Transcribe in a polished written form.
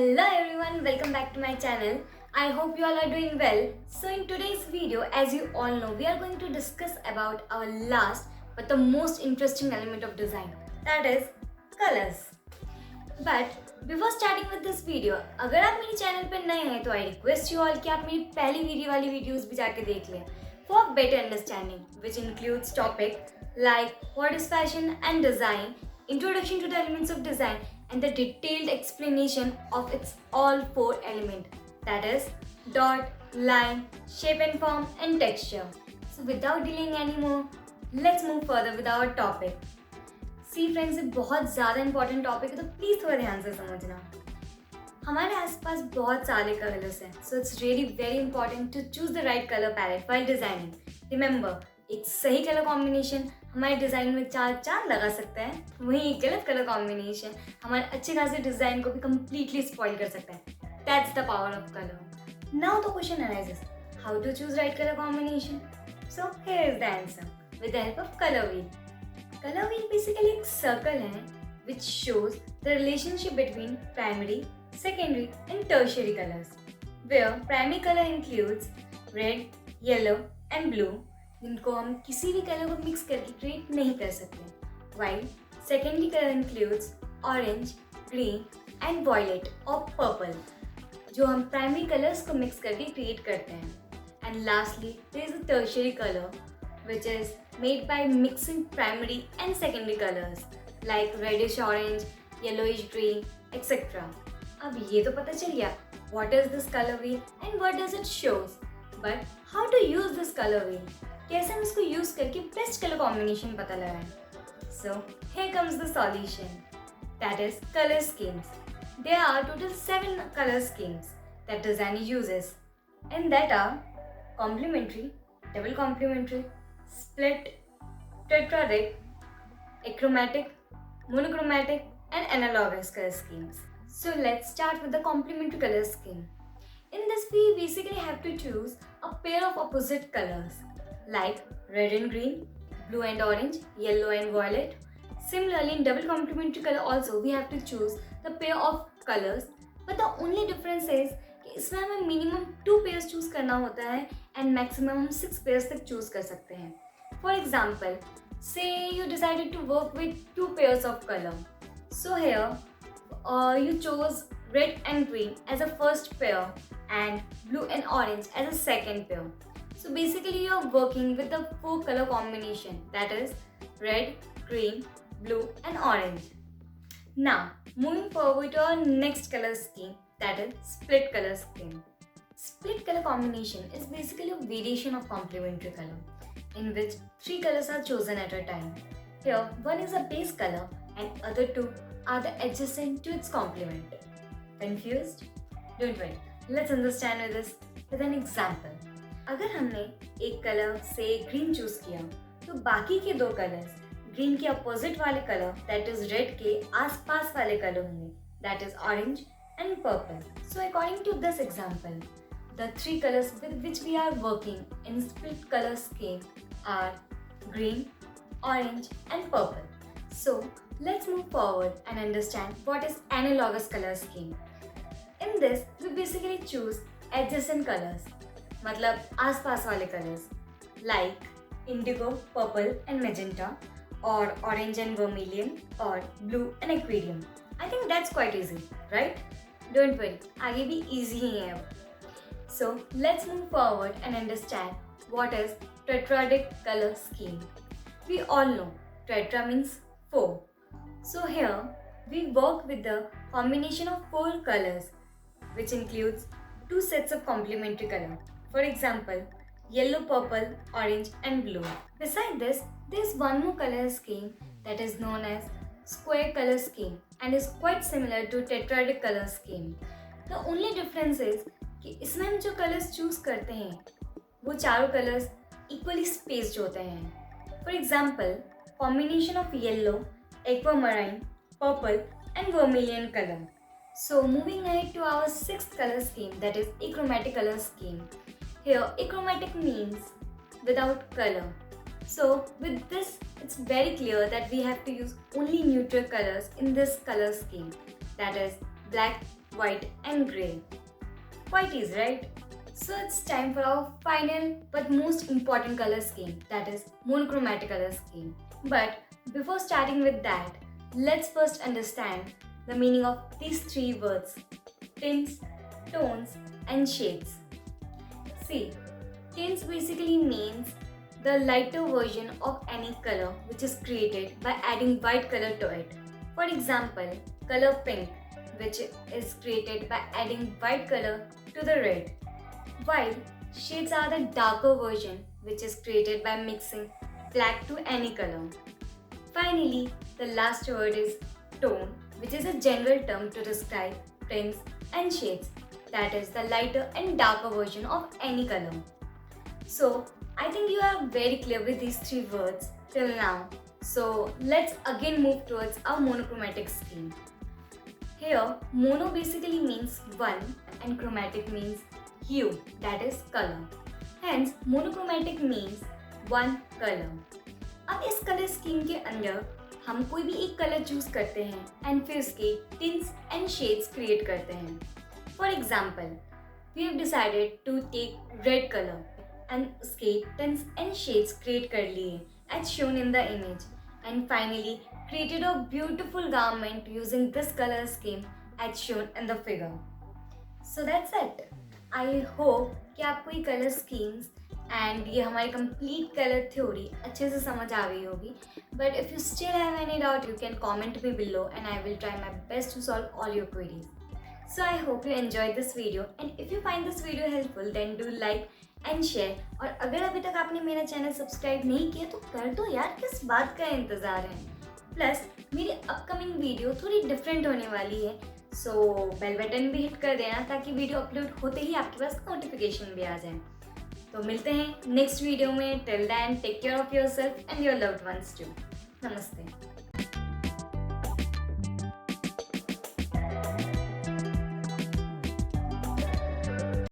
Hello everyone, welcome back to my channel. I hope you all are doing well. So in today's video, as you all know, we are going to discuss about our last but the most interesting element of design, that is colors. But before starting with this video, अगर आप मेरे channel पर नए हैं तो I request you all कि आप मेरी पहली वीडियो वाली वीडियोस भी जाके देख लें for better understanding, which includes topic like what is fashion and design, introduction to the elements of design, and the detailed explanation of its all four elements, that is dot, line, shape and form, and texture. So without delaying anymore, let's move further with our topic. See friends, ये बहुत ज़्यादा important topic है तो please थोड़ा ध्यान से समझना. हमारे आसपास बहुत सारे कलर्स हैं, so it's really very important to choose the right colour palette while designing. Remember, एक सही कलर कॉम्बिनेशन हमारे डिज़ाइन में चार चांद लगा सकता है, वहीं एक गलत कलर कॉम्बिनेशन हमारे अच्छे खासे डिज़ाइन को भी कम्प्लीटली स्पॉइल कर सकता है. That's the power of colour. Now the question arises, how to choose right colour combination? So here is the answer with the help of colour wheel. Color wheel basically एक circle है which shows the relationship between primary, secondary and tertiary colors, where primary color includes red, yellow and blue, जिनको हम किसी भी colour को mix करके create नहीं कर सकते, while secondary color includes orange, green and violet और purple, जो हम प्राइमरी कलर्स को मिक्स करके क्रिएट करते हैं. And lastly, there is a tertiary color which is made by mixing primary and secondary colors like reddish orange, yellowish green, etc. अब ये तो पता चल गया what is this color wheel and what does it shows. But how to use this color wheel? कैसे हम इसको use करके बेस्ट कलर कॉम्बिनेशन पता लगाएं? So here comes the solution. That is color schemes. There are total 7 color schemes that designer uses, and that are complementary, double complementary, split, tetradic, achromatic, monochromatic and analogous color schemes. So let's start with the complementary color scheme. In this we basically have to choose a pair of opposite colors like red and green, blue and orange, yellow and violet. Similarly in double complementary color also we have to choose the pair of colors, but the only difference is कि इसमें हमें minimum 2 pairs choose करना होता है and maximum हम 6 pairs तक choose कर सकते हैं. For example, say you decided to work with 2 pairs of colour. So here you chose red and green as a first pair and blue and orange as a second pair. So basically you are working with the 4 colour combination, that is red, green, blue and orange. Now moving forward to our next color scheme, that is split color scheme. Split color combination is basically a variation of complementary color in which 3 colors are chosen at a time. Here one is a base color and other 2 are the adjacent to its complement. Confused? Don't worry, let's understand with this with an example. अगर हमने एक colour से green choose किया तो बाकी के 2 colours green के opposite वाले कलर दैट इज रेड के आसपास वाले कलर होंगे, that is orange and purple. So according to this example, the 3 colors with which we are working in split color scheme are green, orange and purple. So let's move forward and understand what is analogous color scheme. In this we basically choose adjacent colors, मतलब आसपास वाले colors like indigo, purple and magenta, or orange and vermilion, or blue and aquarium. I think that's quite easy, right? Don't worry, आगे भी easy ही है अब. So let's move forward and understand what is tetradic color scheme. We all know tetra means 4. So here we work with the combination of 4 colors which includes 2 sets of complementary color. For example, yellow, purple, orange and blue. Besides this, there is one more color scheme that is known as square color scheme and is quite similar to tetradic color scheme. The only difference is कि इसमें हम जो colours choose करते हैं वो चारों colours equally spaced होते हैं. For example, combination of yellow, aquamarine, purple and vermilion colour. So moving ahead to our 6th color scheme, that is achromatic color scheme. Here achromatic means without color. So with this it's very clear that we have to use only neutral colors in this color scheme, that is black, white and grey. Quite easy, right? So it's time for our final but most important color scheme, that is monochromatic color scheme. But before starting with that, let's first understand the meaning of these three words: tints, tones and shades. See, tints basically means the lighter version of any color which is created by adding white color to it. For example, color pink, which is created by adding white color to the red. While shades are the darker version which is created by mixing black to any color. Finally, the last word is tone, which is a general term to describe tints and shades, that is the lighter and darker version of any color. So, I think you are very clear with these three words till now. So, let's again move towards our monochromatic scheme. Here, mono basically means one and chromatic means hue, that is color. Hence, monochromatic means one color. अब इस colour scheme के अंदर हम कोई भी एक colour choose करते हैं एंड फिर उसके टिंट्स एंड शेड्स क्रिएट करते हैं. For example, we have decided to take red colour and उसके टिंट्स एंड शेड्स क्रिएट कर लिए as shown in the image and finally created a beautiful garment using this color scheme as shown in the figure. So that's it. I hope कि आपको ये color schemes and ये हमारी complete color theory अच्छे से समझ आ गई होगी. But if you still have any doubt, you can comment me below and I will try my best to solve all your queries. So I hope you enjoyed this video, and if you find this video helpful then do like and share. और अगर अभी तक आपने मेरा channel subscribe नहीं किया तो कर दो यार, किस बात का इंतज़ार है. प्लस मेरी अपकमिंग वीडियो थोड़ी डिफरेंट होने वाली है, सो बेल बटन भी हिट कर देना ताकि वीडियो अपलोड होते ही आपके पास नोटिफिकेशन भी आ जाए. तो मिलते हैं नेक्स्ट वीडियो में. Till then take care of yourself and your loved ones too. नमस्ते.